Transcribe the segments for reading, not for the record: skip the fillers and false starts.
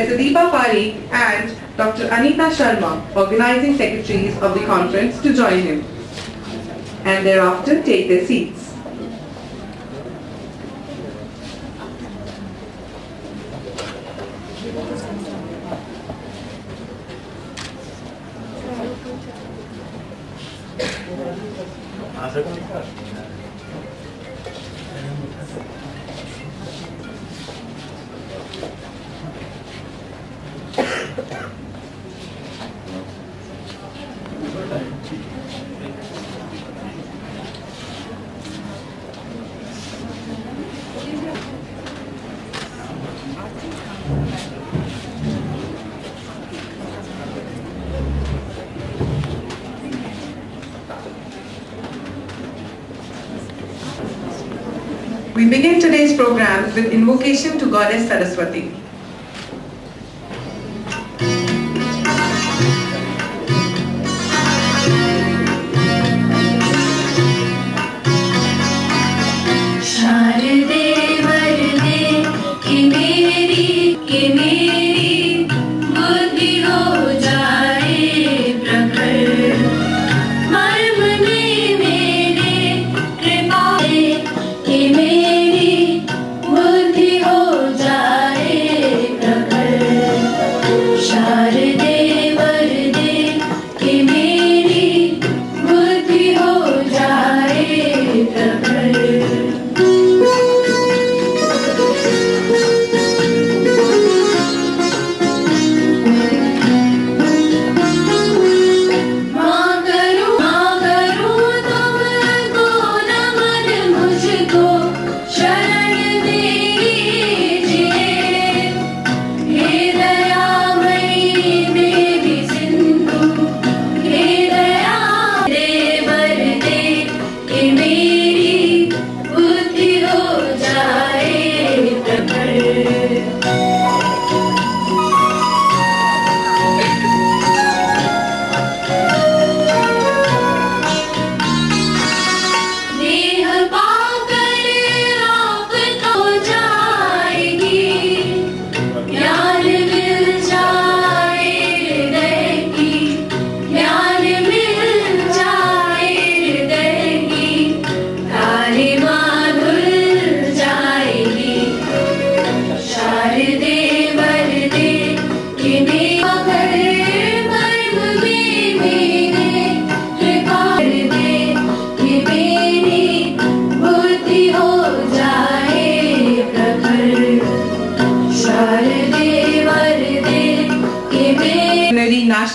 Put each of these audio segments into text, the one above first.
Professor Deepa Parikh and Dr. Anita Sharma, organizing secretaries of the conference, to join him and thereafter take their seats. We begin today's program with invocation to Goddess Saraswati.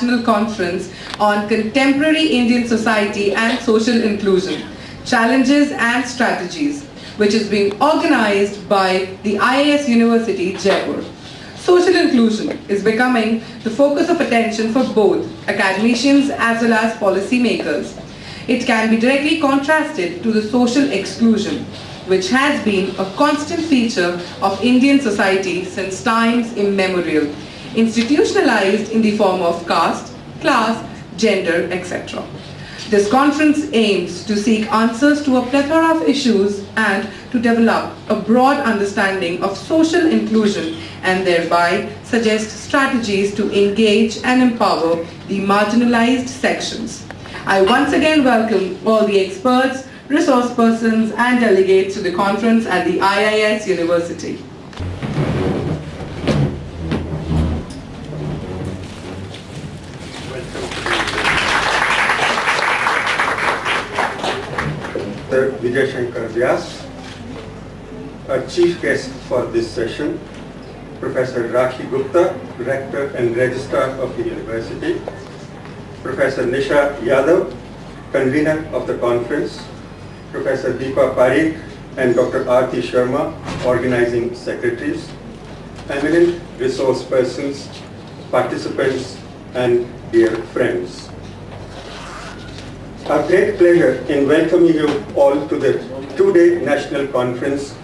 National Conference on Contemporary Indian Society and Social Inclusion, Challenges and Strategies, which is being organized by the IIS University, Jaipur. Social inclusion is becoming the focus of attention for both academicians as well as policymakers. It can be directly contrasted to the social exclusion, which has been a constant feature of Indian society since times immemorial, institutionalized in the form of caste, class, gender, etc. This conference aims to seek answers to a plethora of issues and to develop a broad understanding of social inclusion and thereby suggest strategies to engage and empower the marginalized sections. I once again welcome all the experts, resource persons and delegates to the conference at the IIS University. Vijay Shankar Vyas. Our chief guest for this session, Professor Rakhi Gupta, Rector and Registrar of the University, Professor Nisha Yadav, Convener of the conference, Professor Deepa Parikh and Dr. Aarti Sharma, Organizing Secretaries, eminent resource persons, participants and dear friends. Our great pleasure in welcoming you all to the two-day national conference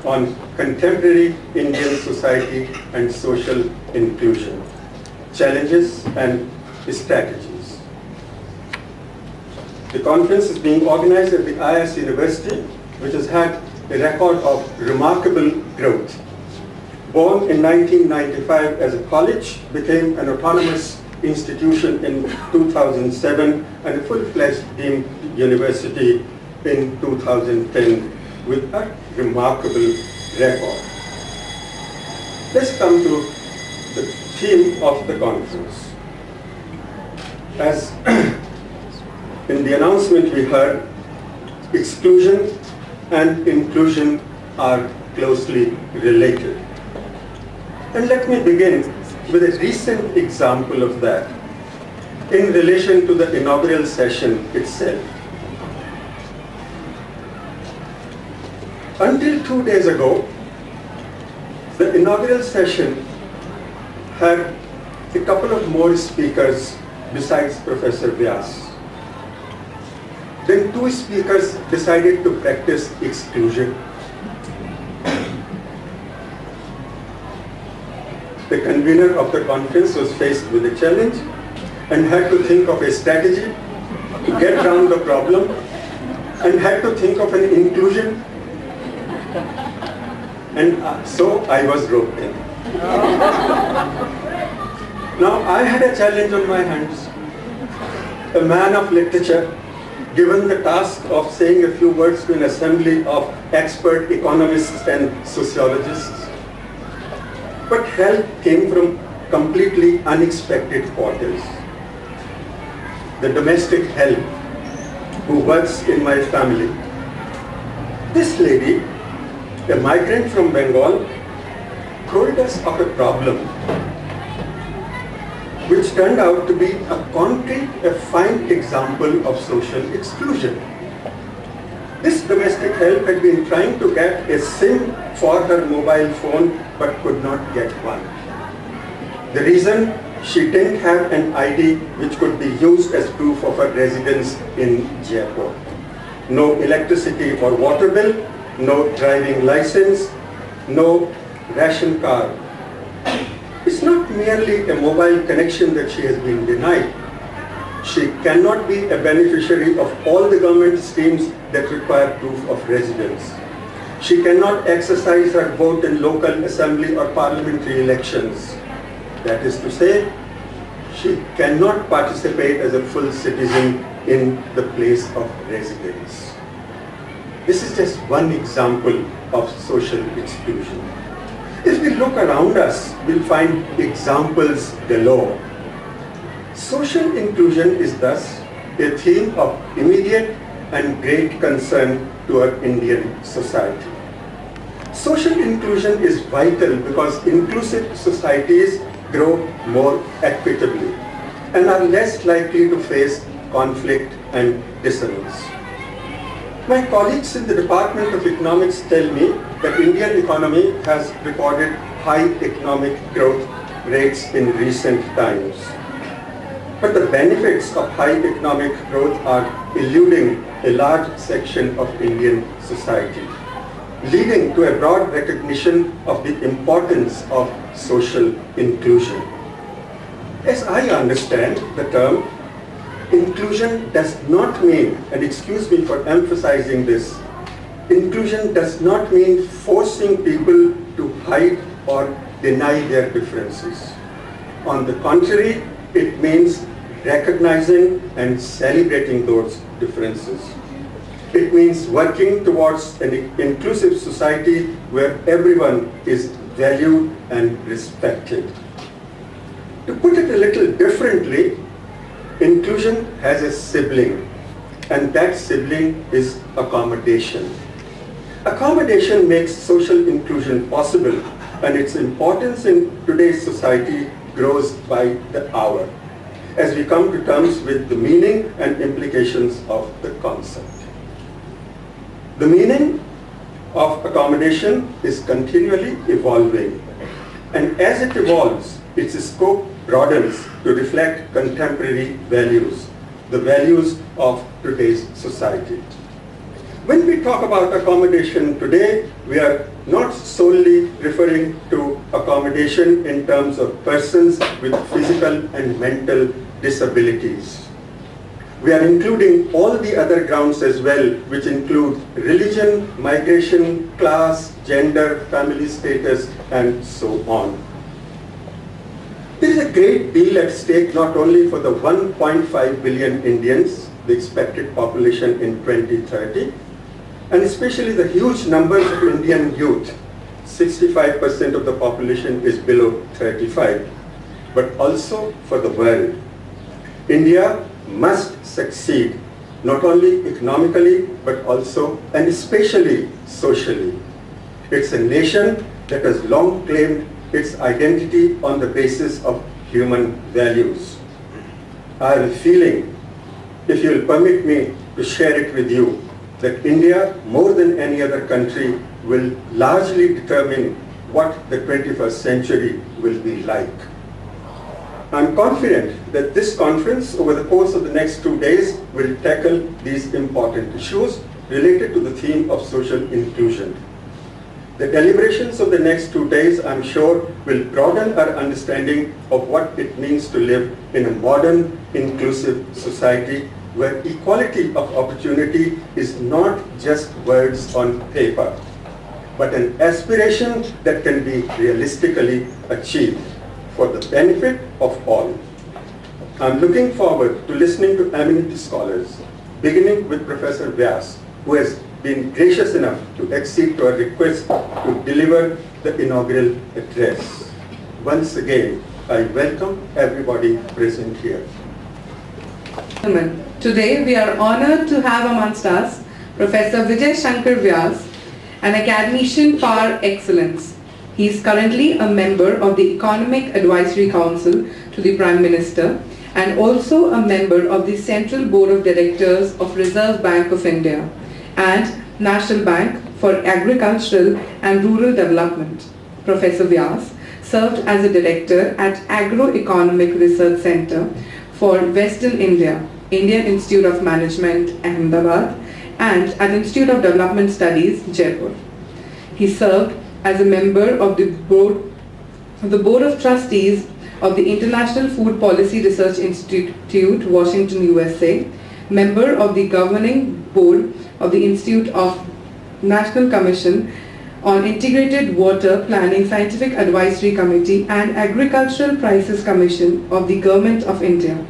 on contemporary Indian society and social inclusion, challenges and strategies. The conference is being organized at the IIS University, which has had a record of remarkable growth. born in 1995 as a college, became an autonomous institution in 2007 and a full-fledged deemed university in 2010 with a remarkable record. Let's come to the theme of the conference. As in the announcement we heard, exclusion and inclusion are closely related. And let me begin with a recent example of that in relation to the inaugural session itself. Until 2 days ago, the inaugural session had a couple of more speakers besides Professor Vyas. Then 2 speakers decided to practice exclusion. The convener of the conference was faced with a challenge and had to think of a strategy to get around the problem and had to think of an inclusion. And so I was roped in. Now I had a challenge on my hands. A man of literature, given the task of saying a few words to an assembly of expert economists and sociologists. But help came from completely unexpected quarters. The domestic help who works in my family. This lady, a migrant from Bengal, told us of a problem which turned out to be a concrete, a fine example of social exclusion. This domestic help had been trying to get a SIM for her mobile phone but could not get one. The reason, she didn't have an ID which could be used as proof of her residence in Jaipur. No electricity or water bill, no driving license, no ration card. It's not merely a mobile connection that she has been denied. She cannot be a beneficiary of all the government schemes that require proof of residence. She cannot exercise her vote in local assembly or parliamentary elections. That is to say, she cannot participate as a full citizen in the place of residence. This is just one example of social exclusion. If we look around us, we'll find examples galore. Social inclusion is thus a theme of immediate and great concern to our Indian society. Social inclusion is vital because inclusive societies grow more equitably and are less likely to face conflict and dissonance. My colleagues in the Department of Economics tell me that Indian economy has recorded high economic growth rates in recent times. But the benefits of high economic growth are eluding a large section of Indian society, leading to a broad recognition of the importance of social inclusion. As I understand the term, inclusion does not mean, and excuse me for emphasizing this, inclusion does not mean forcing people to hide or deny their differences. On the contrary, it means recognizing and celebrating those differences. It means working towards an inclusive society where everyone is valued and respected. To put it a little differently, inclusion has a sibling, and that sibling is accommodation. Accommodation makes social inclusion possible, and its importance in today's society grows by the hour as we come to terms with the meaning and implications of the concept. The meaning of accommodation is continually evolving, and as it evolves, its scope broadens to reflect contemporary values, the values of today's society. When we talk about accommodation today, we are not solely referring to accommodation in terms of persons with physical and mental disabilities. We are including all the other grounds as well, which include religion, migration, class, gender, family status, and so on. There is a great deal at stake not only for the 1.5 billion Indians, the expected population in 2030, and especially the huge numbers of Indian youth. 65% of the population is below 35, but also for the world. India must succeed, not only economically, but also and especially socially. It's a nation that has long claimed its identity on the basis of human values. I have a feeling, if you'll permit me to share it with you, that India, more than any other country, will largely determine what the 21st century will be like. I'm confident that this conference, over the course of the next 2 days, will tackle these important issues related to the theme of social inclusion. The deliberations of the next 2 days, I'm sure, will broaden our understanding of what it means to live in a modern, inclusive society where equality of opportunity is not just words on paper, but an aspiration that can be realistically achieved for the benefit of all. I'm looking forward to listening to eminent scholars, beginning with Professor Vyas, who has been gracious enough to accede to our request to deliver the inaugural address. Once again, I welcome everybody present here. Today we are honored to have amongst us Professor Vijay Shankar Vyas, an academician par excellence. He is currently a member of the Economic Advisory Council to the Prime Minister and also a member of the Central Board of Directors of Reserve Bank of India and National Bank for Agricultural and Rural Development. Professor Vyas served as a director at Agro-Economic Research Center for Western India, Indian Institute of Management, Ahmedabad, and at Institute of Development Studies, Jaipur. He served as a member of the Board of Trustees of the International Food Policy Research Institute, Washington, USA, member of the Governing Board of the Institute of National Commission on Integrated Water Planning Scientific Advisory Committee and Agricultural Prices Commission of the Government of India.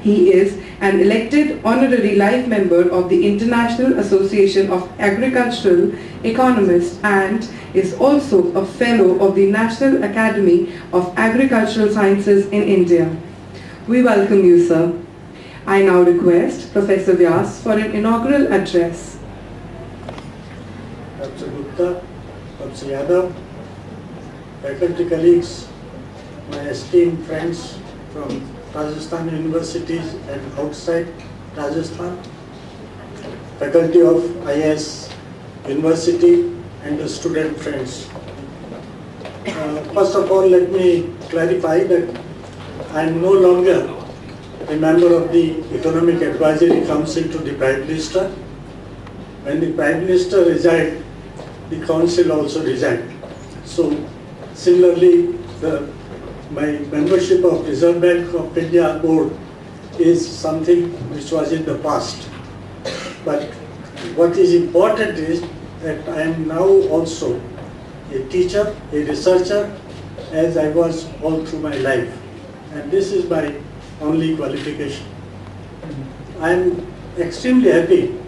He is an elected honorary life member of the International Association of Agricultural Economists and is also a fellow of the National Academy of Agricultural Sciences in India. We welcome you, sir. I now request Professor Vyas for an inaugural address. Dr. Gupta, Dr. Yadav, faculty colleagues, my esteemed friends from Rajasthan universities and outside Rajasthan, faculty of IAS University and the student friends. First of all, let me clarify that I am no longer a member of the Economic Advisory Council to the Prime Minister. When the Prime Minister resigned, the Council also resigned. So similarly, my membership of Reserve Bank of India Board is something which was in the past. But what is important is that I am now also a teacher, a researcher, as I was all through my life. And this is my only qualification. I am extremely happy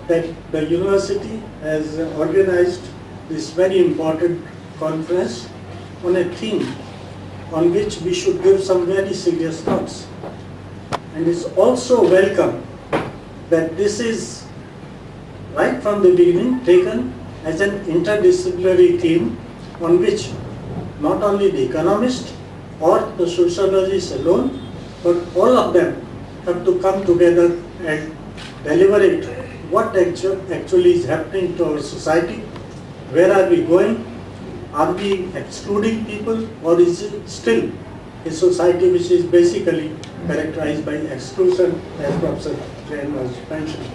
that the university has organized this very important conference on a theme on which we should give some very serious thoughts. And it's also welcome that this is right from the beginning taken as an interdisciplinary theme on which not only the economists or the sociologists alone, but all of them have to come together and deliberate what actually is happening to our society, where are we going, are we excluding people, or is it still a society which is basically characterized by exclusion, as Professor Jain was mentioned.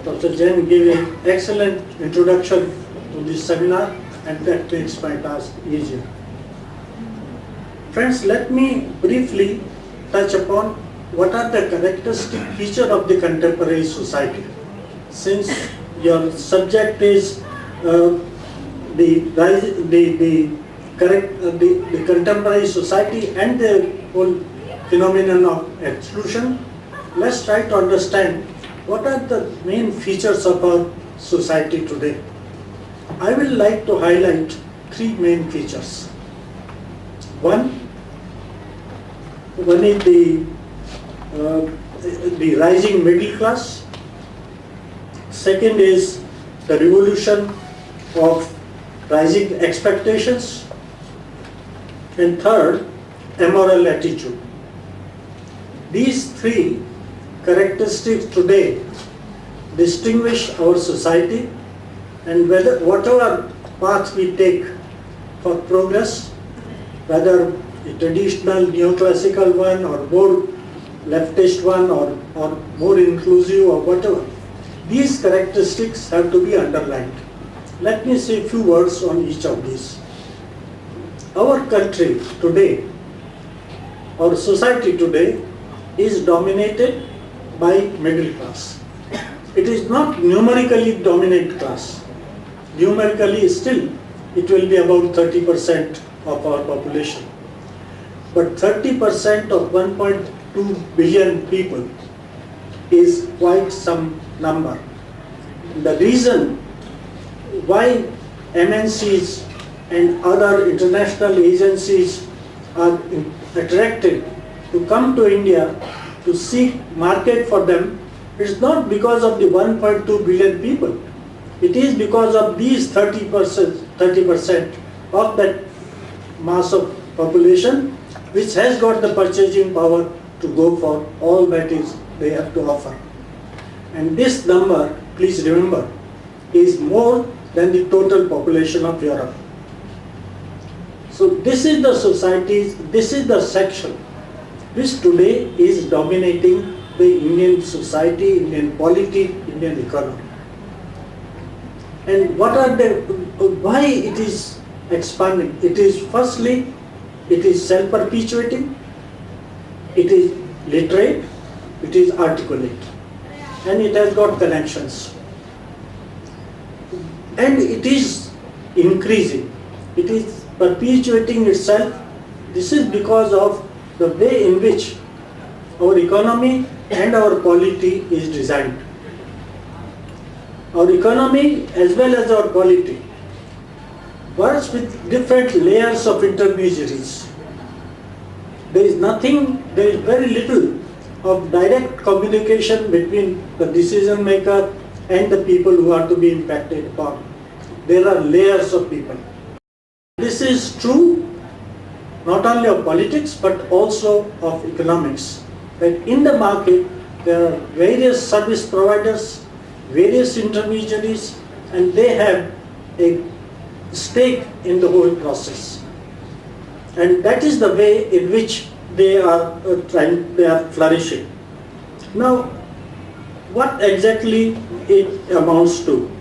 Professor Jain gave an excellent introduction to this seminar, and that makes my task easier. Friends, let me briefly touch upon what are the characteristic features of the contemporary society. Since your subject is the contemporary society and the whole phenomenon of exclusion, let's try to understand what are the main features of our society today. I will like to highlight three main features. One is the rising middle class. Second is the revolution of rising expectations. And third, immoral attitude. These three characteristics today distinguish our society, and whatever path we take for progress, whether a traditional neoclassical one or more leftist one or more inclusive or whatever, these characteristics have to be underlined. Let me say a few words on each of these. Our country today, our society today is dominated by middle class. It is not numerically dominant class. Numerically still it will be about 30% of our population. But 30% of 1.2 billion people is quite some number. The reason why MNCs and other international agencies are attracted to come to India to seek market for them is not because of the 1.2 billion people. It is because of these 30% of that mass of population which has got the purchasing power to go for all that is they have to offer. And this number, please remember, is more than the total population of Europe. So this is the societies, this is the section which today is dominating the Indian society, Indian polity, Indian economy. And why it is expanding? It is firstly, it is self-perpetuating, it is literate, it is articulate, and it has got connections. And it is increasing, it is perpetuating itself. This is because of the way in which our economy and our polity is designed. Our economy as well as our polity works with different layers of intermediaries. There is very little of direct communication between the decision maker and the people who are to be impacted upon. There are layers of people. This is true not only of politics but also of economics. That in the market there are various service providers, various intermediaries, and they have a stake in the whole process. And that is the way in which they are flourishing. Now, what exactly it amounts to?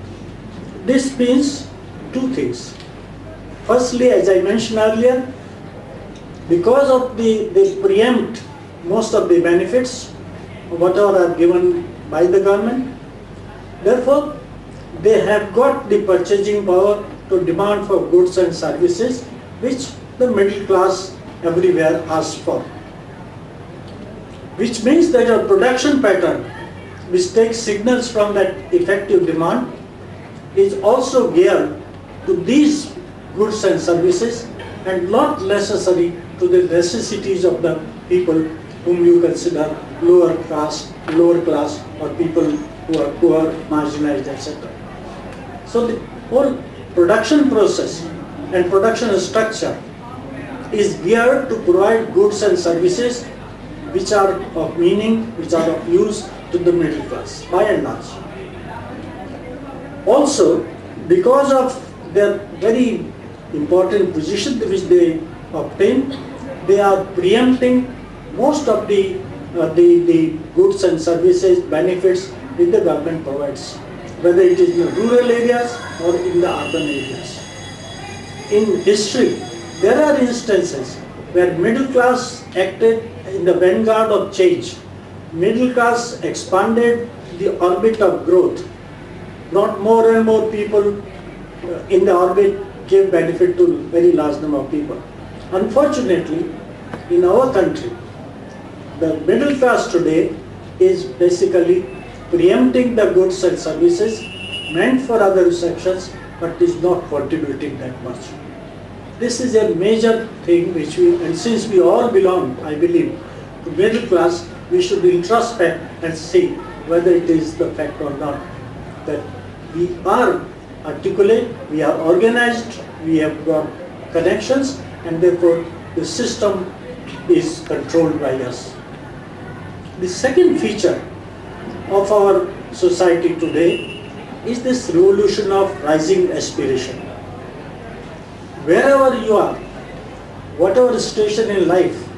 This means two things. Firstly, as I mentioned earlier, because of they preempt most of the benefits, whatever are given by the government, therefore they have got the purchasing power to demand for goods and services which the middle class everywhere asks for. Which means that a production pattern which takes signals from that effective demand is also geared to these goods and services and not necessary to the necessities of the people whom you consider lower class or people who are poor, marginalized, etc. So the whole production process and production structure is geared to provide goods and services which are of meaning, which are of use to the middle class, by and large. Also, because of their very important position which they obtain, they are preempting most of the goods and services, benefits which the government provides, whether it is in the rural areas or in the urban areas. In history, there are instances where middle class acted in the vanguard of change middle class expanded the orbit of growth. Not more and more people in the orbit gave benefit to very large number of people. Unfortunately, in our country, the middle class today is basically preempting the goods and services meant for other sections, but is not contributing that much. This is a major thing which and since we all belong, I believe, to middle class, we should introspect and see whether it is the fact or not. That we are articulate, we are organized, we have got connections, and therefore the system is controlled by us. The second feature of our society today is this revolution of rising aspiration. Wherever you are, whatever station in life,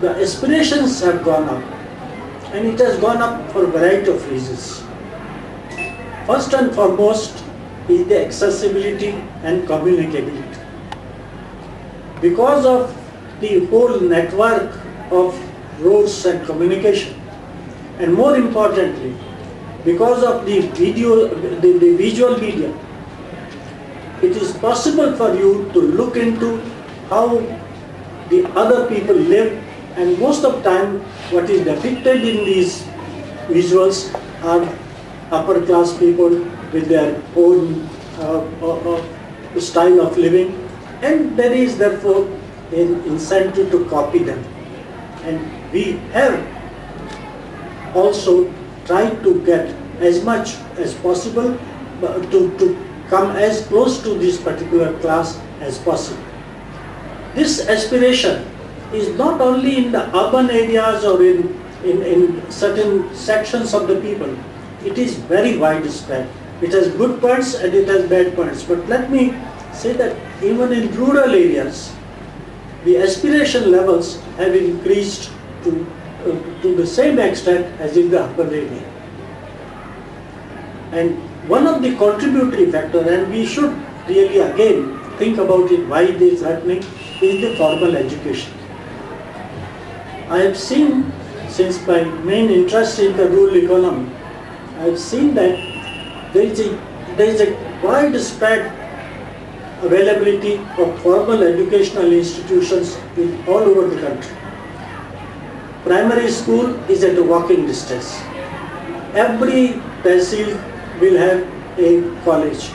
the aspirations have gone up, and it has gone up for a variety of reasons. First and foremost is the accessibility and communicability. Because of the whole network of roads and communication, and more importantly, because of the visual media, it is possible for you to look into how the other people live, and most of the time what is depicted in these visuals are upper class people with their own style of living, and there is therefore an incentive to copy them. And we have also tried to get as much as possible to come as close to this particular class as possible. This aspiration is not only in the urban areas or in certain sections of the people. It is very widespread. It has good points and it has bad points. But let me say that even in rural areas, the aspiration levels have increased to the same extent as in the urban area. And one of the contributory factors, and we should really again think about it, why this is happening, is the formal education. I have seen, since my main interest in the rural economy, I have seen that there is a widespread availability of formal educational institutions all over the country. Primary school is at a walking distance. Every tehsil will have a college,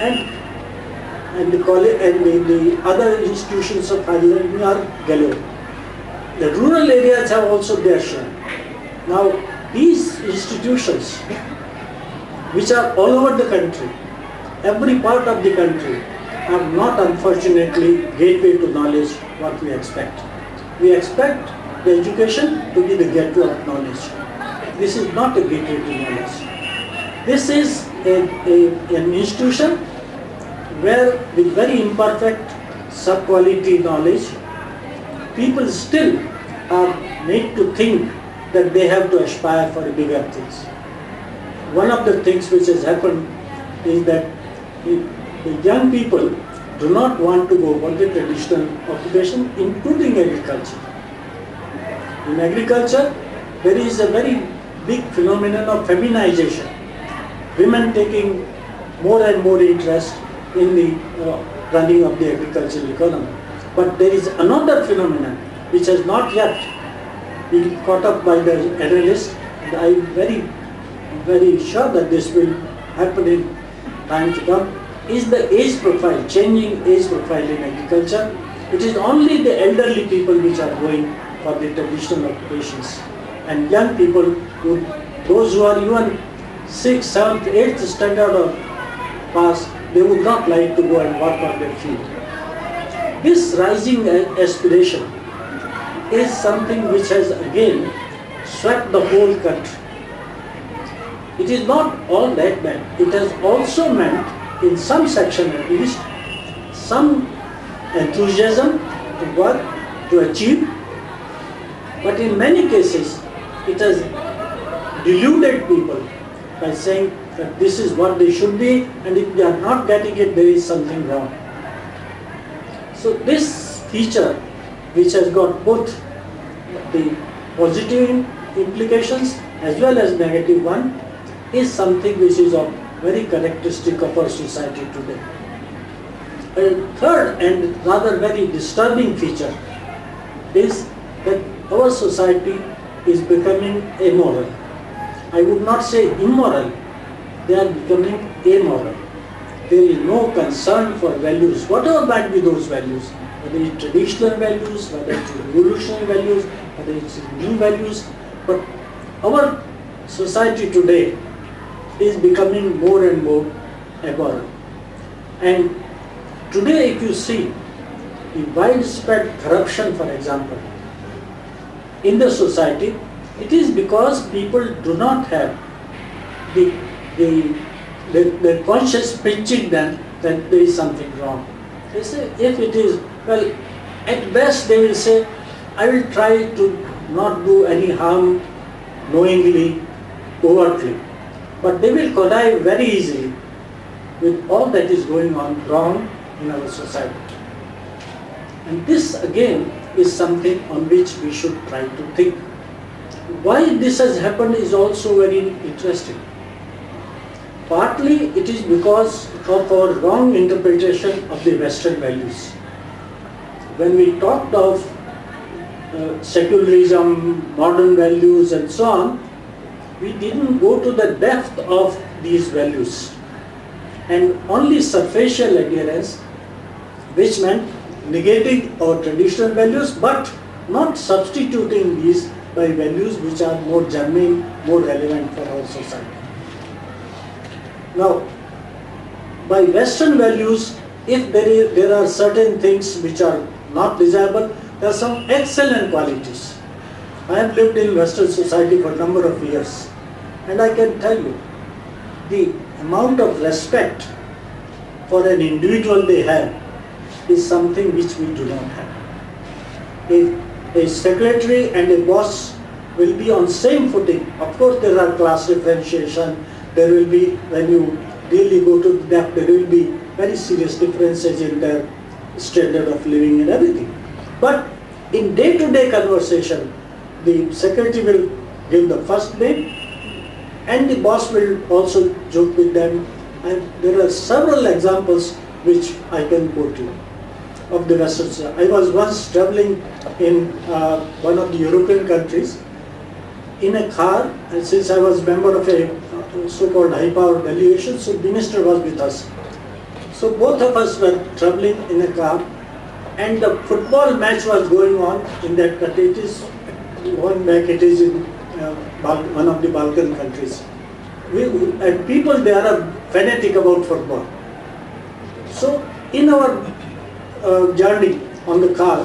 and the college and the other institutions of higher learning are galore. The rural areas have also their share. Now, these institutions, which are all over the country, every part of the country, are not unfortunately gateway to knowledge what we expect. We expect the education to be the gateway of knowledge. This is not a gateway to knowledge. This is an institution where, with very imperfect sub-quality knowledge, people still are made to think that they have to aspire for bigger things. One of the things which has happened is that the young people do not want to go for the traditional occupation, including agriculture. In agriculture, there is a very big phenomenon of feminization. Women taking more and more interest in the running of the agricultural economy. But there is another phenomenon which has not yet been caught up by the analysts, and I am very sure that this will happen in time to come, is the age profile, changing age profile in agriculture. It is only the elderly people which are going for the traditional occupations, and young people, those who are even 6th, 7th, 8th standard or past, they would not like to go and work on their field. This rising aspiration is something which has again swept the whole country. It is not all that bad. It has also meant, in some section at least, some enthusiasm to work, to achieve, but in many cases it has deluded people by saying that this is what they should be, and if they are not getting it, there is something wrong. So this feature, which has got both the positive implications as well as negative one, is something which is of very characteristic of our society today. A third and rather very disturbing feature is that our society is becoming amoral. I would not say immoral, they are becoming amoral. There is no concern for values, whatever might be those values, whether it's traditional values, whether it's revolutionary values, whether it's new values, but our society today is becoming more and more abhorrent. And today, if you see the widespread corruption, for example, in the society, it is because people do not have the conscious pinching them that there is something wrong. They say, if it is, well, at best they will say, I will try to not do any harm knowingly, overtly. But they will connive very easily with all that is going on wrong in our society. And this again is something on which we should try to think. Why this has happened is also very interesting. Partly it is because of our wrong interpretation of the Western values. When we talked of secularism, modern values and so on, we didn't go to the depth of these values. And only superficial adherence, which meant negating our traditional values but not substituting these by values which are more germane, more relevant for our society. Now, by Western values, if there are certain things which are not desirable, there are some excellent qualities. I have lived in Western society for a number of years, and I can tell you, the amount of respect for an individual they have is something which we do not have. If a secretary and a boss will be on same footing, of course there are class differentiation, there will be, when you really go to depth, there will be very serious differences in their standard of living and everything. But in day-to-day conversation, the secretary will give the first name and the boss will also joke with them. And there are several examples which I can quote you of the Western society. I was once traveling in one of the European countries in a car, and since I was member of a so-called high-power delegation, so the minister was with us. So both of us were traveling in a car, and the football match was going on in that country. It is going back, it is in one of the Balkan countries. And people there are fanatic about football. So in our journey on the car,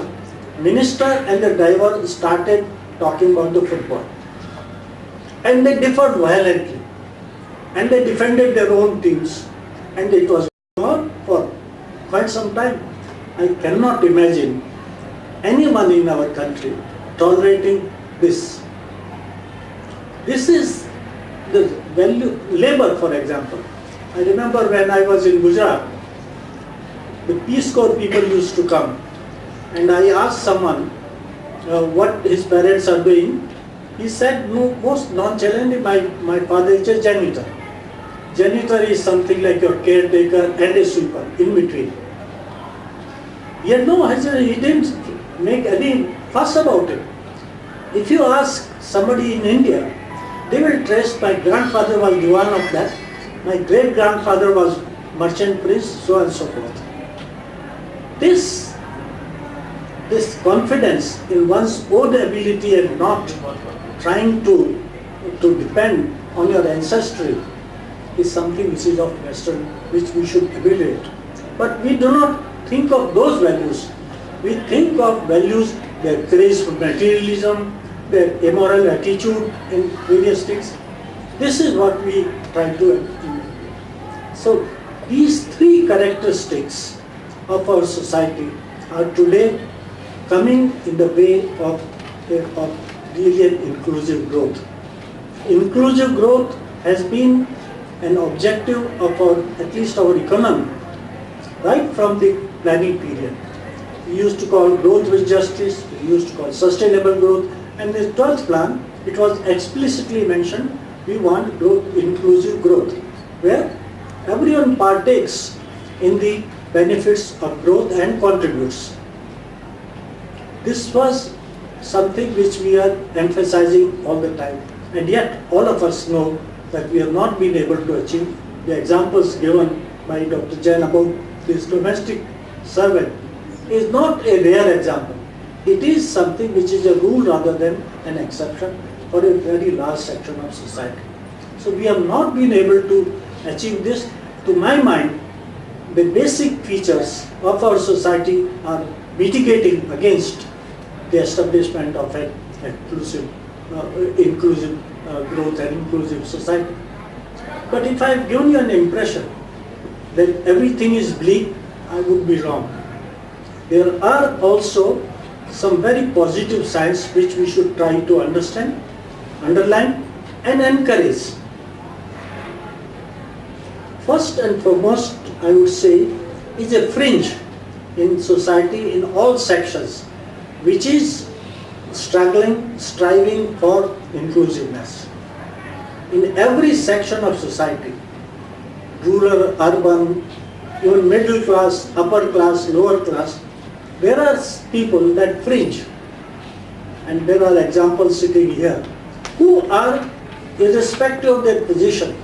minister and the driver started talking about the football. And they differed violently. And they defended their own teams. And it was going on for quite some time. I cannot imagine anyone in our country tolerating this. This is the value, labor for example. I remember when I was in Gujarat, the Peace Corps people used to come, and I asked someone what his parents are doing. He said, no, most nonchalantly, my father is a janitor. Janitor is something like your caretaker and a sweeper, in between. He had no hesitation, he didn't make any fuss about it. If you ask somebody in India, they will trace my grandfather was Diwan of that, my great grandfather was merchant prince, so on and so forth. This confidence in one's own ability and not trying to depend on your ancestry is something which is of Western, which we should emulate. But we do not think of those values. We think of values, their craze for materialism, their immoral attitude in various things. This is what we try to emulate. So these three characteristics of our society are today coming in the way of really an inclusive growth. Inclusive growth has been an objective of at least our economy, right from the planning period. We used to call growth with justice, we used to call sustainable growth, and this 12th plan it was explicitly mentioned we want growth, inclusive growth, where everyone partakes in the benefits of growth and contributes. This was something which we are emphasizing all the time, and yet all of us know that we have not been able to achieve. The examples given by Dr. Jain about this domestic servant is not a rare example. It is something which is a rule rather than an exception for a very large section of society. So we have not been able to achieve this. To my mind, the basic features of our society are mitigating against the establishment of an inclusive growth and inclusive society. But if I have given you an impression that everything is bleak, I would be wrong. There are also some very positive signs which we should try to understand, underline and encourage. First and foremost, I would say, is a fringe in society in all sections, which is struggling, striving for inclusiveness. In every section of society, rural, urban, even middle class, upper class, lower class, there are people that fringe, and there are examples sitting here, who are, irrespective of their position,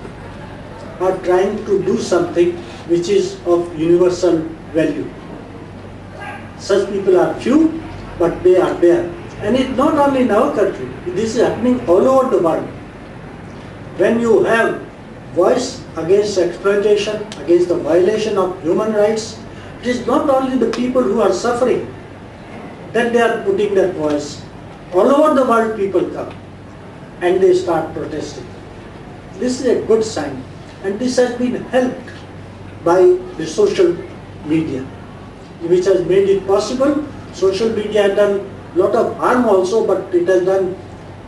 are trying to do something which is of universal value. Such people are few, but they are there. And it's not only in our country, this is happening all over the world. When you have voice against exploitation, against the violation of human rights, it is not only the people who are suffering that they are putting that voice. All over the world people come and they start protesting. This is a good sign, and this has been helped by the social media, which has made it possible. Social media has done a lot of harm also, but it has done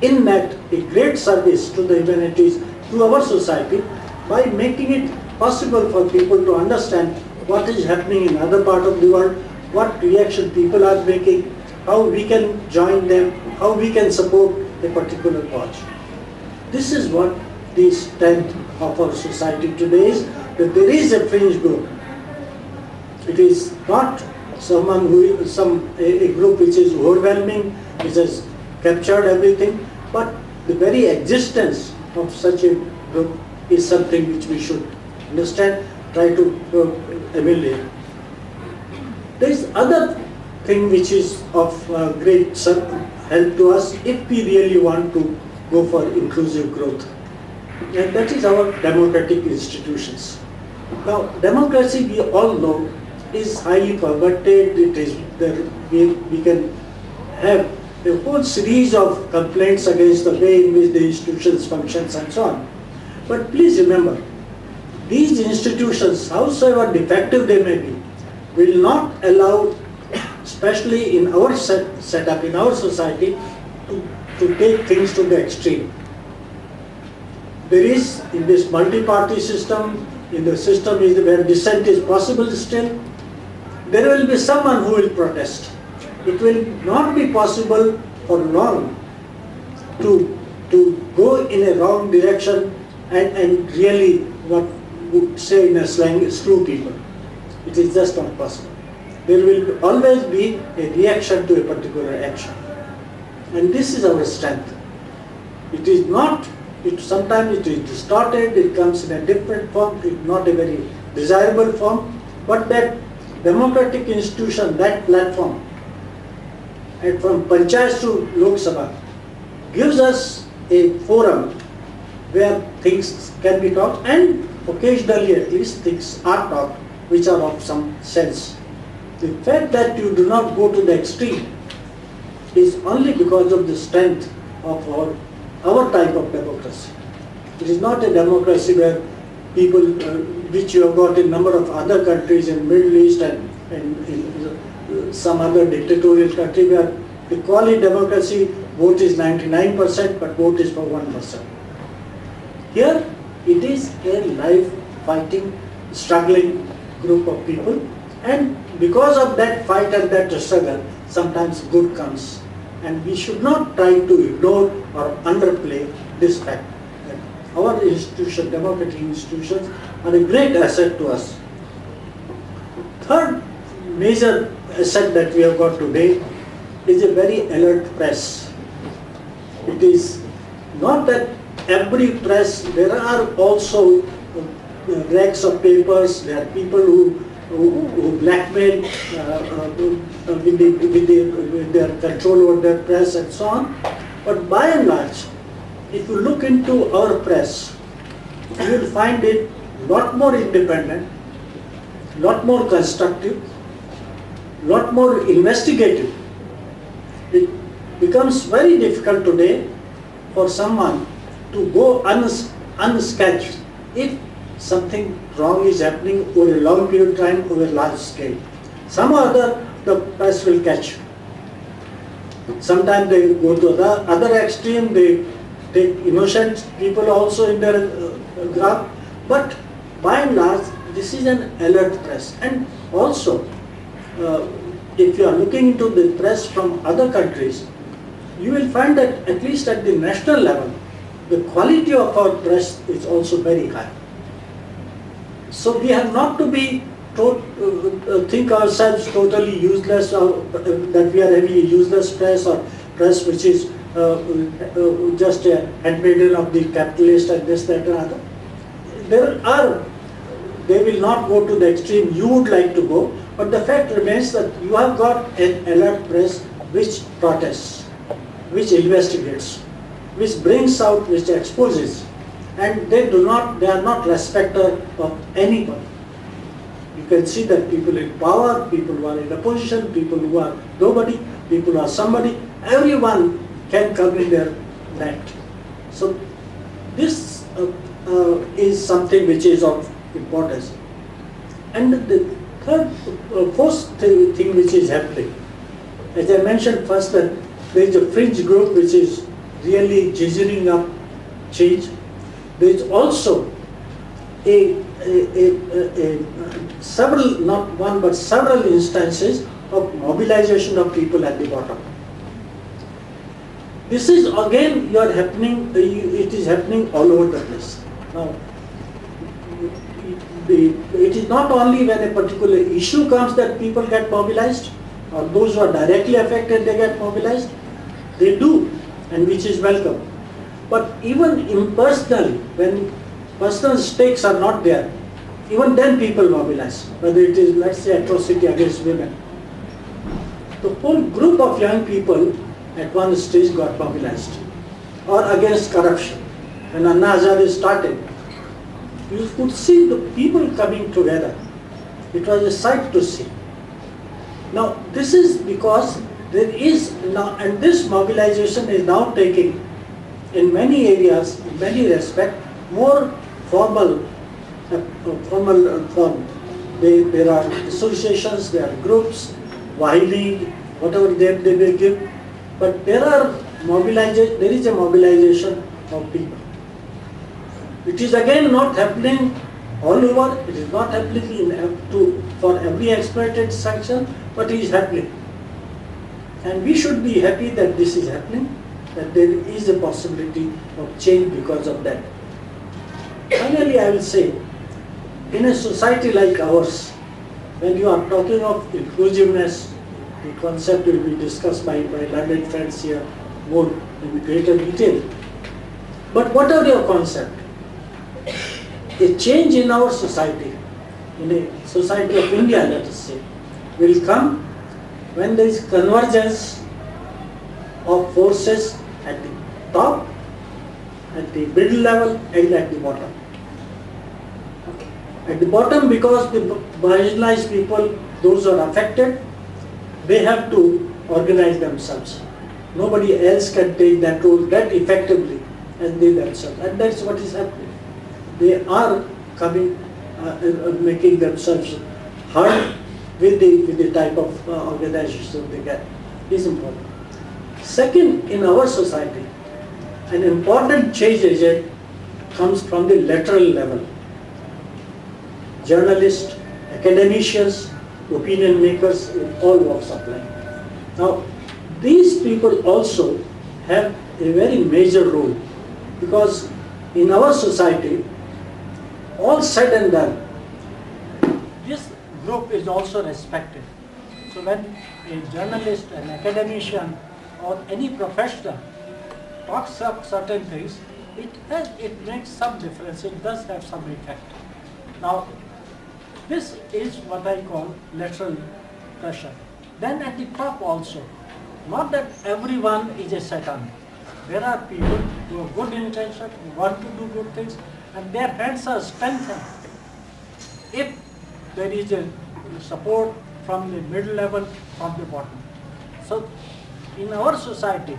in net a great service to the humanities, to our society, by making it possible for people to understand what is happening in other part of the world, what reaction people are making, how we can join them, how we can support a particular cause. This is what the strength of our society today is, that there is a fringe group. It is not someone who a group which is overwhelming, which has captured everything, but the very existence of such a group is something which we should understand, try to emulate. There is other thing which is of great help to us if we really want to go for inclusive growth, and that is our democratic institutions. Now, democracy, we all know, is highly perverted. It is we can have a whole series of complaints against the way in which the institutions functions and so on. But please remember, these institutions, howsoever defective they may be, will not allow, especially in our setup, in our society, to take things to the extreme. There is, in this multi-party system, in the system where dissent is possible still, there will be someone who will protest. It will not be possible for long to go in a wrong direction and really, what would say in a slang, screw people. It is just not possible. There will always be a reaction to a particular action. And this is our strength. It is not, sometimes it is distorted, it comes in a different form, it is not a very desirable form, but that democratic institution, that platform, and from Panchayat to Lok Sabha, gives us a forum where things can be talked, and occasionally at least things are talked which are of some sense. The fact that you do not go to the extreme is only because of the strength of our type of democracy. It is not a democracy where people, which you have got in a number of other countries in Middle East and in some other dictatorial country, where they call it democracy, vote is 99%, but vote is for 1%. Here, it is a live, fighting, struggling group of people, and because of that fight and that struggle, sometimes good comes And we should not try to ignore or underplay this fact. That our institution, democratic institutions, are a great asset to us. Third major asset that we have got today is a very alert press. It is not that every press, there are also racks of papers, there are people who blackmail with their control over their press and so on. But by and large, if you look into our press, you will find it lot more independent, lot more constructive, lot more investigative. It becomes very difficult today for someone to go unsketched if something wrong is happening over a long period of time, over a large scale. Some other, the press will catch. Sometimes they go to the other extreme, they take innocent people also in their graph. But by and large, this is an alert press. And also, if you are looking into the press from other countries, you will find that at least at the national level, the quality of our press is also very high. So we have not to be think ourselves totally useless, or that we are having a useless press or press which is just a handmaiden of the capitalist and this, that and other. They will not go to the extreme you would like to go, but the fact remains that you have got an alert press which protests, which investigates, which brings out, which exposes, and they are not respecter of anybody. You can see that people in power, people who are in opposition, people who are nobody, people who are somebody, everyone can come in their net. So this is something which is of importance. And the fourth thing which is happening, as I mentioned first, that there is a fringe group which is really gingering up change. There is also several, not one but several instances of mobilization of people at the bottom. This is again it is happening all over the place. Now, it is not only when a particular issue comes that people get mobilized, or those who are directly affected, they get mobilized. They do, and which is welcome. But even impersonally, when personal stakes are not there, even then people mobilize, whether it is, let's say, atrocity against women. The whole group of young people at one stage got mobilized, or against corruption. When Anna Hazare started, you could see the people coming together. It was a sight to see. Now, this is because there is now, and this mobilization is now taking, in many areas, in many respects, more formal form. There are associations, there are groups, Wahili, whatever name they may give, but there is a mobilization of people. It is again not happening all over, it is not happening for every exploited section, but it is happening. And we should be happy that this is happening, that there is a possibility of change because of that. Finally, I will say, in a society like ours, when you are talking of inclusiveness, the concept will be discussed by my learned friends here more in greater detail. But what are your concepts? A change in our society, in a society of India, let us say, will come when there is convergence of forces at the top, at the middle level, and at the bottom. At the bottom, because the marginalized people, those who are affected, they have to organize themselves. Nobody else can take that role that effectively as they themselves. And that's what is happening. They are coming, making themselves heard with the type of organization they get. Is important. Second, in our society, an important change agent comes from the lateral level. Journalists, academicians, opinion makers in all walks of life. Now, these people also have a very major role, because in our society, all said and done, this group is also respected. So when a journalist, an academician, or any professional talks up certain things, it makes some difference, it does have some effect. Now, this is what I call lateral pressure. Then at the top also, not that everyone is a Satan. There are people who have good intention, who want to do good things, and their hands are strengthened if there is a support from the middle level, from the bottom. So in our society,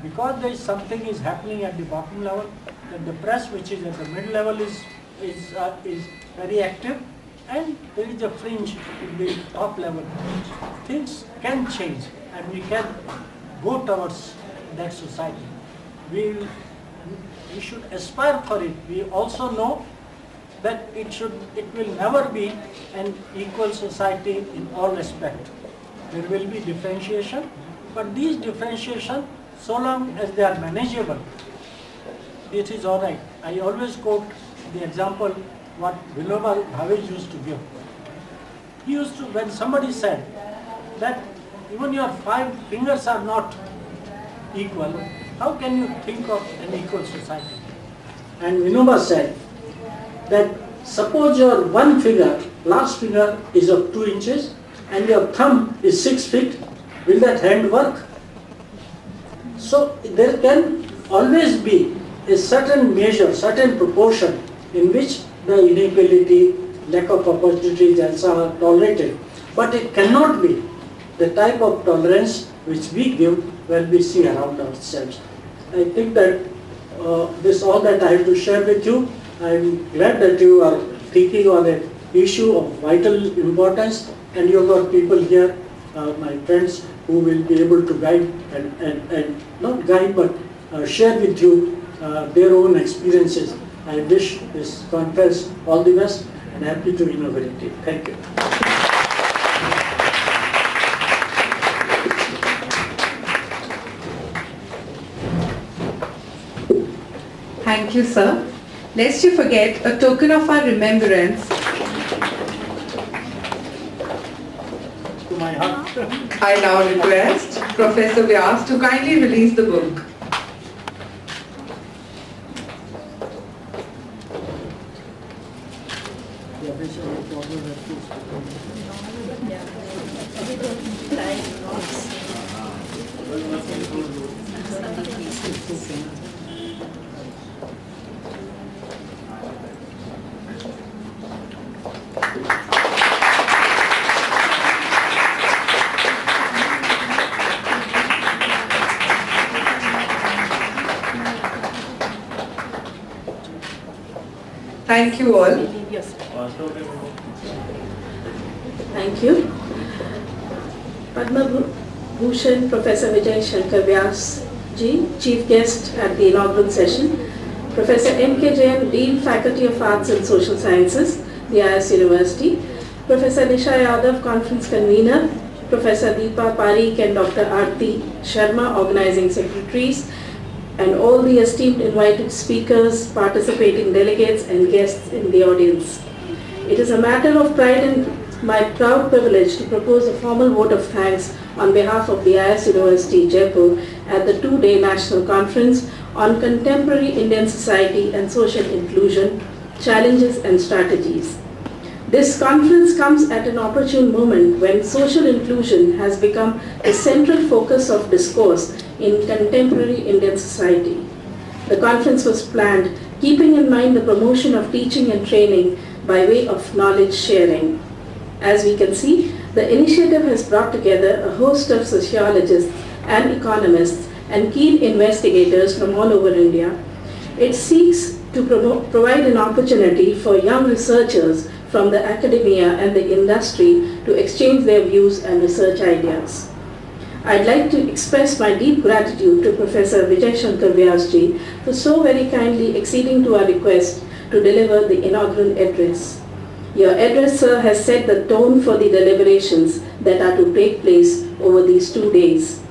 because there is something is happening at the bottom level, then the press which is at the middle level is very active, and there is a fringe in the top level. Things can change and we can go towards that society. We should aspire for it. We also know that it will never be an equal society in all respect. There will be differentiation, but these differentiation, so long as they are manageable, it is all right. I always quote the example what Vinoba Bhave used to give. He used to, when somebody said that even your 5 fingers are not equal, how can you think of an equal society? And Vinoba said that suppose your one finger, last finger is of 2 inches and your thumb is 6 feet, will that hand work? So there can always be a certain measure, certain proportion in which the inequality, lack of opportunities are tolerated. But it cannot be the type of tolerance which we give when we see around ourselves. I think that this is all that I have to share with you. I am glad that you are thinking on an issue of vital importance, and you have got people here, my friends, who will be able to guide and not guide but share with you their own experiences. I wish this conference all the best and happy to inaugurate it. Thank you. Thank you, sir. Lest you forget, a token of our remembrance, To my heart. I now request Professor Vyas to kindly release the book. Thank you all. Thank you. Padma Bhushan Professor Vijay Shankar Vyas ji, Chief Guest at the inaugural session. Professor M.K. Jain, Dean Faculty of Arts and Social Sciences, the IS University. Professor Nisha Yadav, Conference Convener. Professor Deepa Parikh and Dr. Aarti Sharma, Organizing Secretaries. And all the esteemed invited speakers, participating delegates and guests in the audience. It is a matter of pride and my proud privilege to propose a formal vote of thanks on behalf of the IS University, Jaipur at the 2-day National Conference on Contemporary Indian Society and Social Inclusion, Challenges and Strategies. This conference comes at an opportune moment when social inclusion has become a central focus of discourse in contemporary Indian society. The conference was planned keeping in mind the promotion of teaching and training by way of knowledge sharing. As we can see, the initiative has brought together a host of sociologists and economists and keen investigators from all over India. It seeks to provide an opportunity for young researchers from the academia and the industry to exchange their views and research ideas. I'd like to express my deep gratitude to Professor Vijay Shankar Vyas ji for so very kindly acceding to our request to deliver the inaugural address. Your address, sir, has set the tone for the deliberations that are to take place over these 2 days.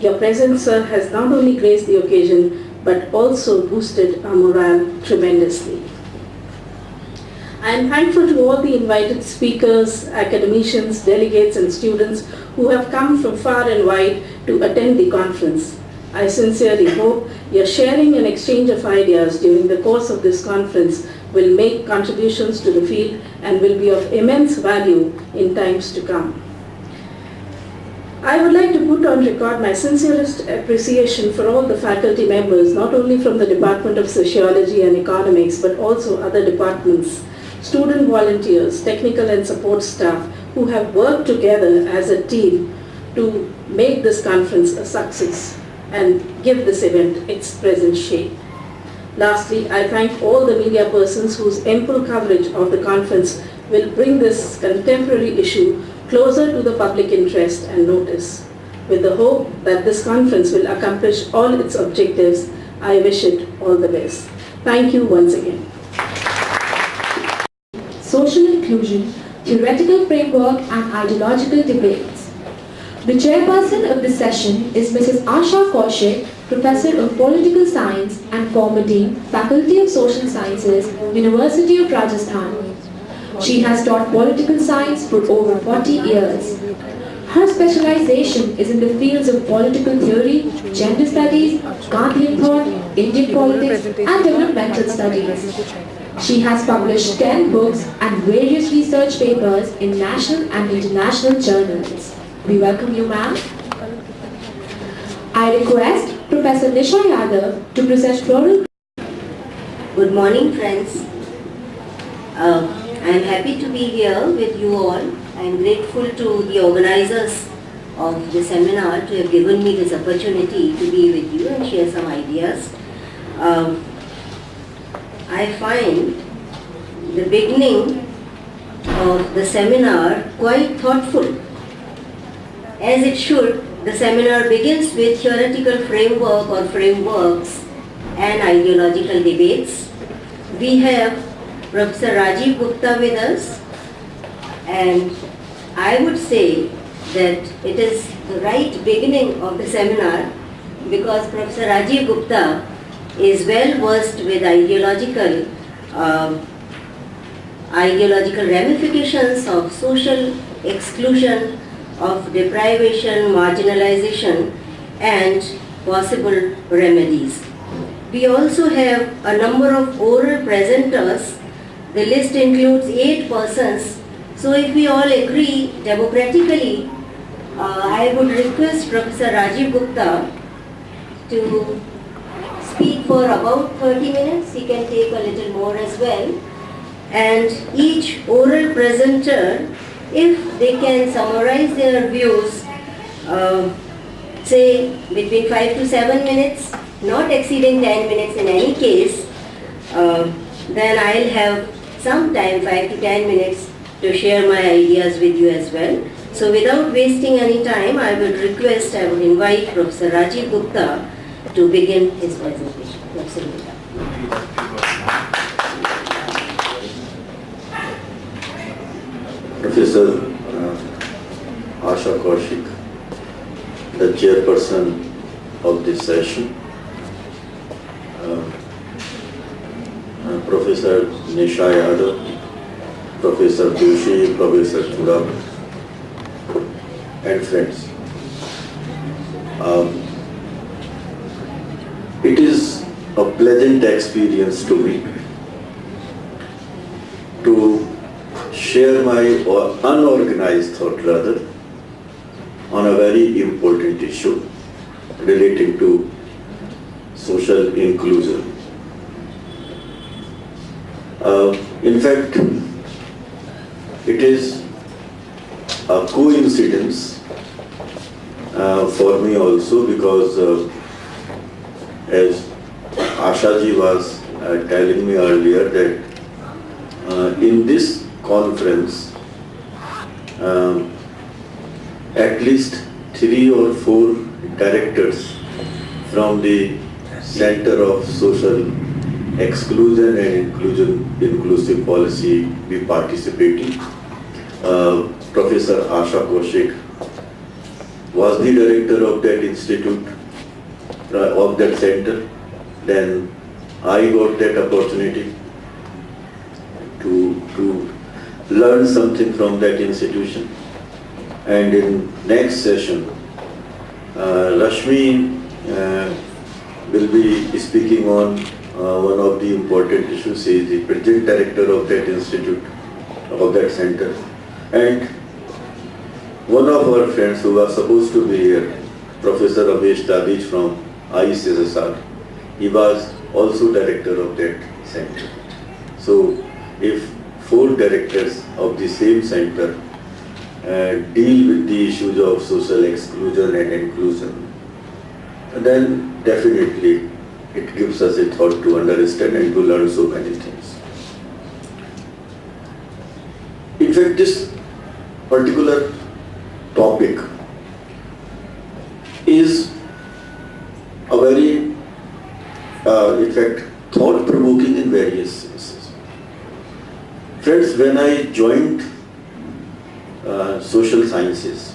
Your presence, sir, has not only graced the occasion, but also boosted our morale tremendously. I am thankful to all the invited speakers, academicians, delegates and students who have come from far and wide to attend the conference. I sincerely hope your sharing and exchange of ideas during the course of this conference will make contributions to the field and will be of immense value in times to come. I would like to put on record my sincerest appreciation for all the faculty members, not only from the Department of Sociology and Economics, but also other departments, student volunteers, technical and support staff who have worked together as a team to make this conference a success and give this event its present shape. Lastly, I thank all the media persons whose ample coverage of the conference will bring this contemporary issue closer to the public interest and notice. With the hope that this conference will accomplish all its objectives, I wish it all the best. Thank you once again. Social inclusion, theoretical framework and ideological debates. The chairperson of this session is Mrs. Asha Kaushik, Professor of Political Science and former Dean, Faculty of Social Sciences, University of Rajasthan. She has taught political science for over 40 years. Her specialization is in the fields of political theory, gender studies, Gandhian thought, Indian politics and developmental studies. She has published 10 books and various research papers in national and international journals. We welcome you, ma'am. I request Professor Nisha Yadav to present floral. Good morning, friends. I am happy to be here with you all. I am grateful to the organizers of the seminar to have given me this opportunity to be with you and share some ideas. I find the beginning of the seminar quite thoughtful. As it should, the seminar begins with theoretical framework or frameworks and ideological debates. We have Professor Rajiv Gupta with us, and I would say that it is the right beginning of the seminar because Professor Rajiv Gupta is well versed with ideological ramifications of social exclusion, of deprivation, marginalization and possible remedies. We also have a number of oral presenters. The list includes 8 persons. So if we all agree democratically, I would request Professor Rajiv Gupta to speak for about 30 minutes. He can take a little more as well. And each oral presenter, if they can summarize their views, say between 5 to 7 minutes, not exceeding 10 minutes in any case, then I'll have some time, 5 to 10 minutes, to share my ideas with you as well. So without wasting any time, I would invite Professor Rajiv Gupta to begin his presentation. Professor Gupta. Professor Asha Kaushik, the chairperson of this session, Professor Nisha Yadav, Professor Joshi, Professor Chura, and friends. It is a pleasant experience to me to share my unorganized thought rather on a very important issue relating to social inclusion. In fact, it is a coincidence for me also because as Ashaji was telling me earlier that in this conference at least 3 or 4 directors from the Center of Social Exclusion and Inclusive Policy be participating. Professor Asha Kaushik was the director of that institute, of that center. Then I got that opportunity to learn something from that institution. And in next session, Rashmi will be speaking on one of the important issues. She is the project director of that institute, of that center. And one of our friends who was supposed to be here, Professor Ramesh Dadij from ICSSR, he was also director of that center. So if 4 directors of the same center deal with the issues of social exclusion and inclusion, then definitely it gives us a thought to understand and to learn so many things. In fact, this particular topic is a very, in fact, thought-provoking in various senses. Friends, when I joined social sciences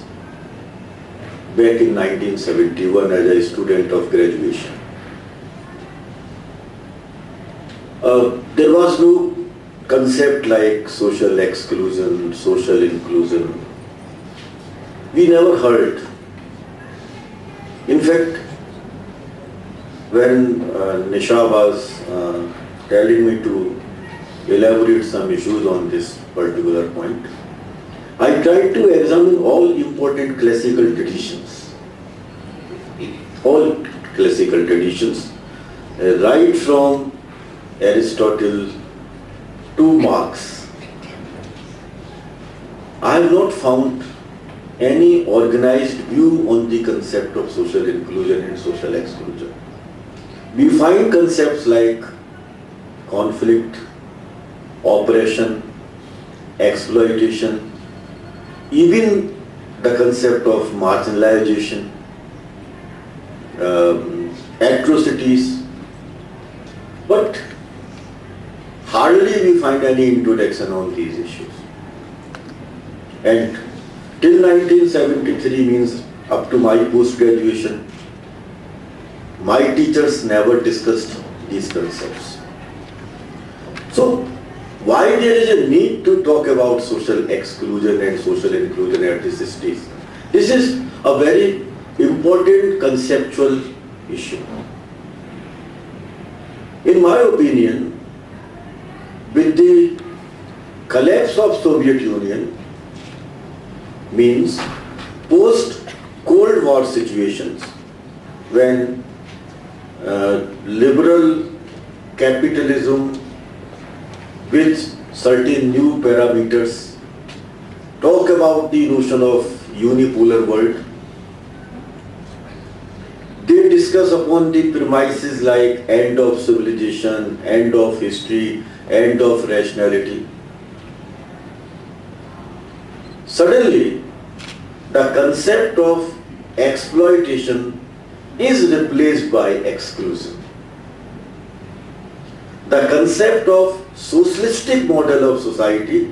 back in 1971 as a student of graduation, there was no concept like social exclusion, social inclusion. We never heard. In fact, when Nisha was telling me to elaborate some issues on this particular point, I tried to examine all important classical traditions. All classical traditions, right from Aristotle to Marx. I have not found any organized view on the concept of social inclusion and social exclusion. We find concepts like conflict, oppression, exploitation, even the concept of marginalization, atrocities, but hardly we find any introduction on these issues. And till 1973, means up to my post-graduation, my teachers never discussed these concepts. So, why there is a need to talk about social exclusion and social inclusion at this stage? This is a very important conceptual issue. In my opinion, with the collapse of Soviet Union, means post-Cold War situations, when liberal capitalism with certain new parameters talk about the notion of unipolar world. They discuss upon the premises like end of civilization, end of history, end of rationality. Suddenly, the concept of exploitation is replaced by exclusion. The concept of socialistic model of society,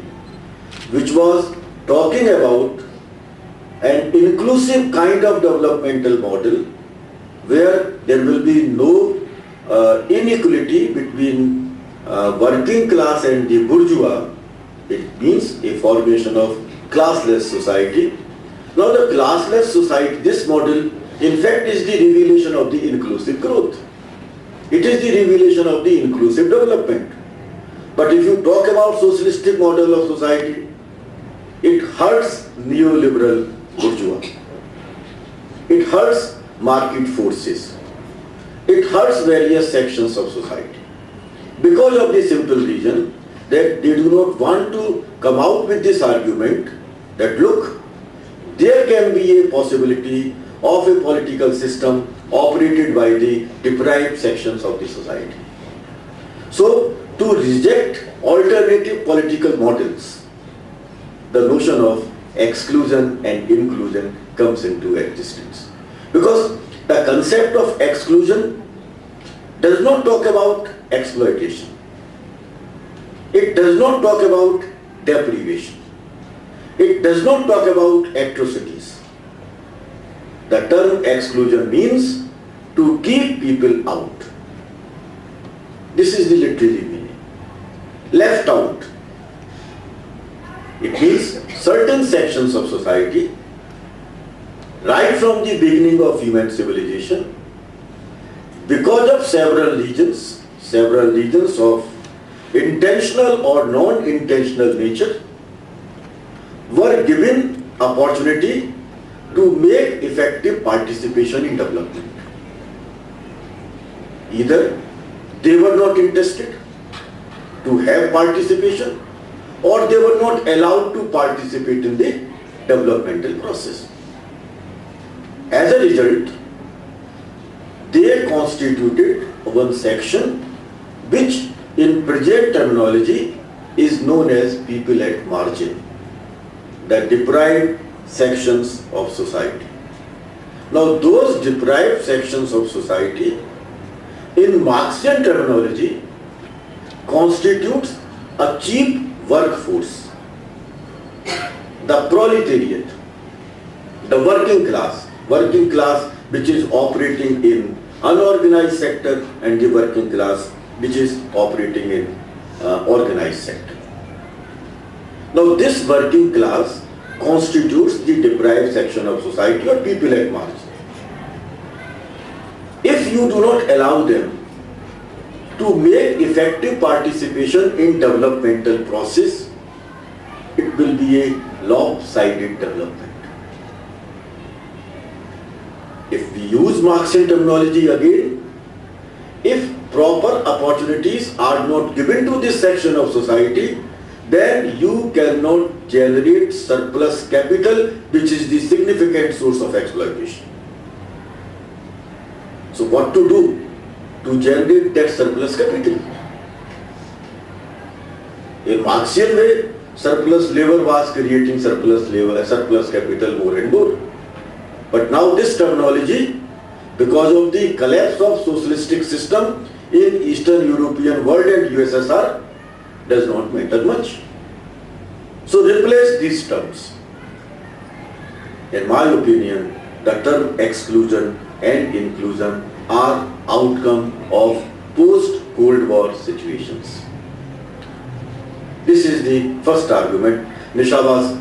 which was talking about an inclusive kind of developmental model where there will be no inequality between working class and the bourgeois. It means a formation of classless society. Now the classless society, this model in fact is the revelation of the inclusive growth. It is the revelation of the inclusive development. But if you talk about socialistic model of society, it hurts neoliberal bourgeois. It hurts market forces. It hurts various sections of society. Because of the simple reason that they do not want to come out with this argument that look, there can be a possibility of a political system operated by the deprived sections of the society. So, to reject alternative political models, the notion of exclusion and inclusion comes into existence. Because the concept of exclusion does not talk about exploitation. It does not talk about deprivation. It does not talk about atrocities. the term exclusion means to keep people out. This is the literary meaning. Left out. It means certain sections of society, right from the beginning of human civilization, because of several regions of intentional or non-intentional nature, were given opportunity to make effective participation in development. Either they were not interested to have participation, or they were not allowed to participate in the developmental process. As a result, they constituted one section which in present terminology is known as people at margin, the deprived sections of society. Now those deprived sections of society in Marxian terminology constitutes a cheap workforce, the proletariat, the working class which is operating in unorganized sector and the working class which is operating in organized sector. Now this working class constitutes the deprived section of society or people at margin. If you do not allow them to make effective participation in developmental process, it will be a lopsided development. If we use Marxian terminology again, if proper opportunities are not given to this section of society, then you cannot generate surplus capital, which is the significant source of exploitation. So what to do to generate that surplus capital? In Marxian way, surplus labor was creating surplus capital more and more. But now this terminology, because of the collapse of socialistic system in Eastern European world and USSR, does not matter much. So replace these terms. In my opinion, the term exclusion and inclusion are outcome of post-Cold War situations. This is the first argument. Nisha was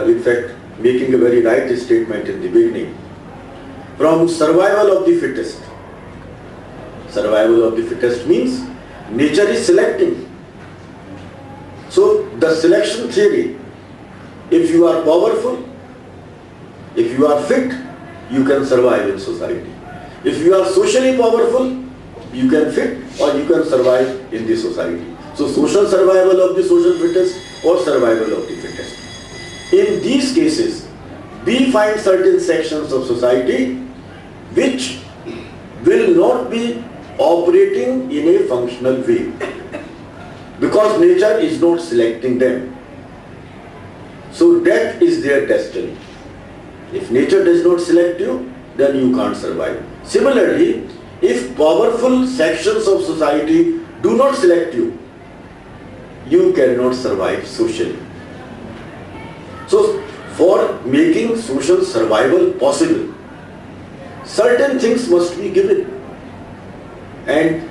in fact making a very right statement in the beginning. From survival of the fittest. Survival of the fittest means nature is selecting. So the selection theory, if you are powerful, if you are fit, you can survive in society. If you are socially powerful, you can fit or you can survive in the society. So social survival of the social fittest or survival of the fittest. In these cases, we find certain sections of society which will not be operating in a functional way because nature is not selecting them. So that is their destiny. If nature does not select you, then you can't survive. Similarly, if powerful sections of society do not select you, you cannot survive socially. So, for making social survival possible, certain things must be given. And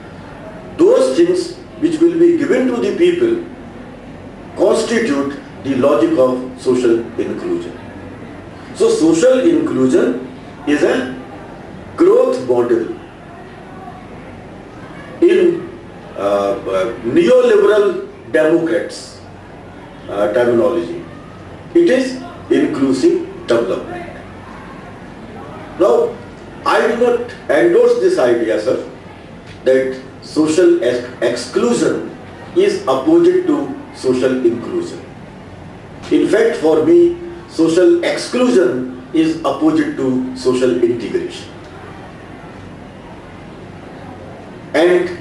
those things which will be given to the people constitute the logic of social inclusion. So, social inclusion is a growth model in neoliberal Democrats terminology. It is inclusive development. Now, I do not endorse this idea, sir, that social exclusion is opposite to social inclusion. In fact, for me, social exclusion is opposite to social integration. And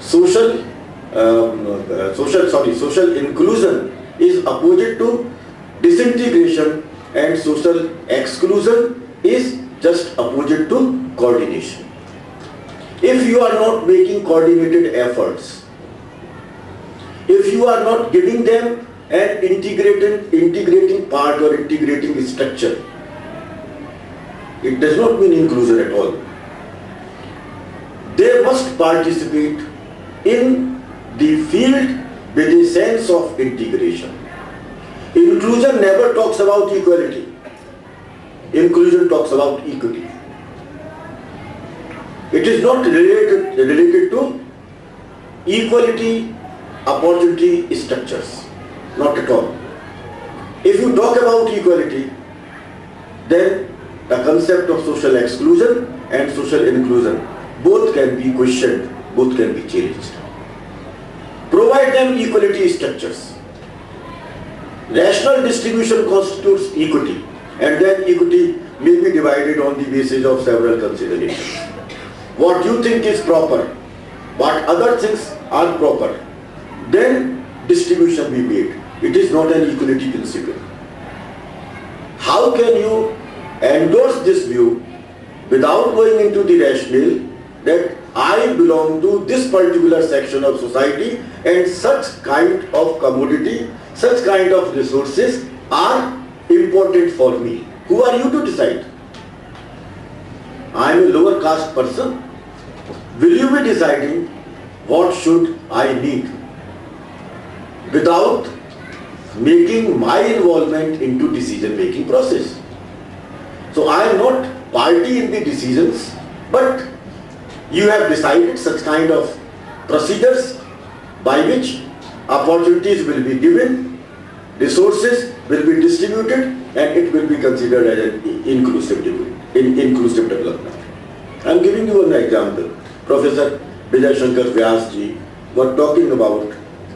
social inclusion is opposite to disintegration, and social exclusion is just opposite to coordination. If you are not making coordinated efforts, if you are not giving them an integrating part or integrating structure, It does not mean inclusion at all. They must participate in the field with a sense of integration. Inclusion never talks about equality. Inclusion talks about equity. It is not related to equality opportunity structures. Not at all. If you talk about equality, then the concept of social exclusion and social inclusion both can be questioned, both can be challenged. Provide them equality structures. Rational distribution constitutes equity, and then equity may be divided on the basis of several considerations. What you think is proper, what other things are proper, then distribution be made. It is not an equality principle. How can you endorse this view without going into the rationale that I belong to this particular section of society and such kind of commodity, such kind of resources are important for me? Who are you to decide? I am a lower caste person. Will you be deciding what should I need without making my involvement into decision-making process? So I am not party in the decisions, but you have decided such kind of procedures by which opportunities will be given, resources will be distributed, and it will be considered as an inclusive development. I am giving you an example. Professor Vijay Shankar Vyas ji were talking about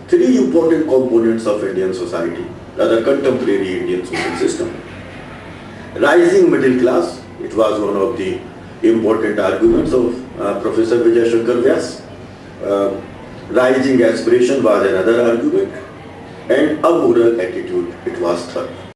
three important components of Indian society, rather contemporary Indian social system. Rising middle class, it was one of the important arguments of Professor Vijay Shankar Vyas. Rising aspiration was another argument, and a moral attitude, it was third.